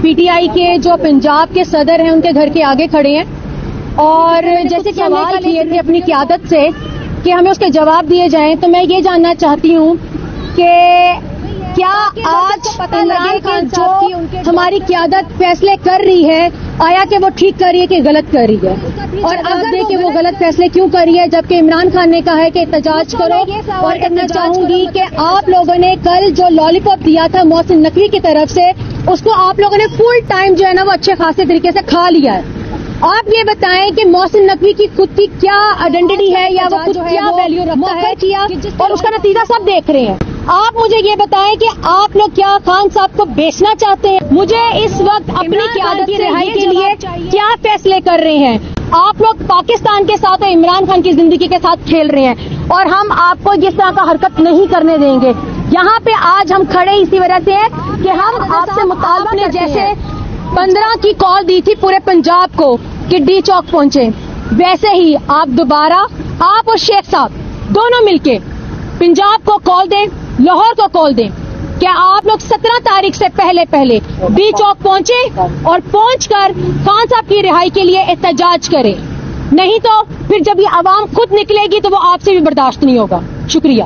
P T I کے جو پنجاب کے صدر ہیں ان کے گھر کے آگے کھڑے ہیں اور جیسے کہ سوال کیے تھے اپنی قیادت سے کہ ہمیں اس کے جواب دیے جائیں، تو میں یہ جاننا چاہتی ہوں کہ کیا آج عمران خان جو ہماری قیادت فیصلے کر رہی ہے، آیا کہ وہ ٹھیک کر رہی ہے کہ غلط کر رہی ہے، اور اگر کہ وہ غلط فیصلے کیوں کر رہی ہے جبکہ عمران خان نے کہا ہے کہ احتجاج کرو؟ اور کہنا چاہوں گی کہ آپ لوگوں نے کل جو لالی پاپ دیا تھا محسن نقوی کی طرف سے، اس کو آپ لوگوں نے فل ٹائم جو ہے نا وہ اچھے خاصے طریقے سے کھا لیا ہے۔ آپ یہ بتائیں کہ محسن نقوی کی خود کی کیا آئیڈینٹی ہے یا وہ خود کیا ویلیو رکھتا ہے، اور اس کا نتیجہ سب دیکھ رہے ہیں۔ آپ مجھے یہ بتائیں کہ آپ لوگ کیا خان صاحب کو بیچنا چاہتے ہیں؟ مجھے اس وقت اپنی قیادت کی رہائی کے لیے کیا فیصلے کر رہے ہیں؟ آپ لوگ پاکستان کے ساتھ اور عمران خان کی زندگی کے ساتھ کھیل رہے ہیں، اور ہم آپ کو اس طرح کا حرکت نہیں کرنے دیں گے۔ یہاں پہ آج ہم کھڑے اسی وجہ سے ہیں کہ ہم آپ سے مطالبہ نے جیسے 15 کی کال دی تھی پورے پنجاب کو کہ ڈی چوک پہنچے، ویسے ہی آپ دوبارہ آپ اور شیخ صاحب دونوں مل کے پنجاب کو کال دیں، لاہور کو کال دیں کہ آپ لوگ 17 تاریخ سے پہلے ڈی چوک پہنچے اور پہنچ کر خان صاحب کی رہائی کے لیے احتجاج کریں، نہیں تو پھر جب یہ عوام خود نکلے گی تو وہ آپ سے بھی برداشت نہیں ہوگا۔ شکریہ۔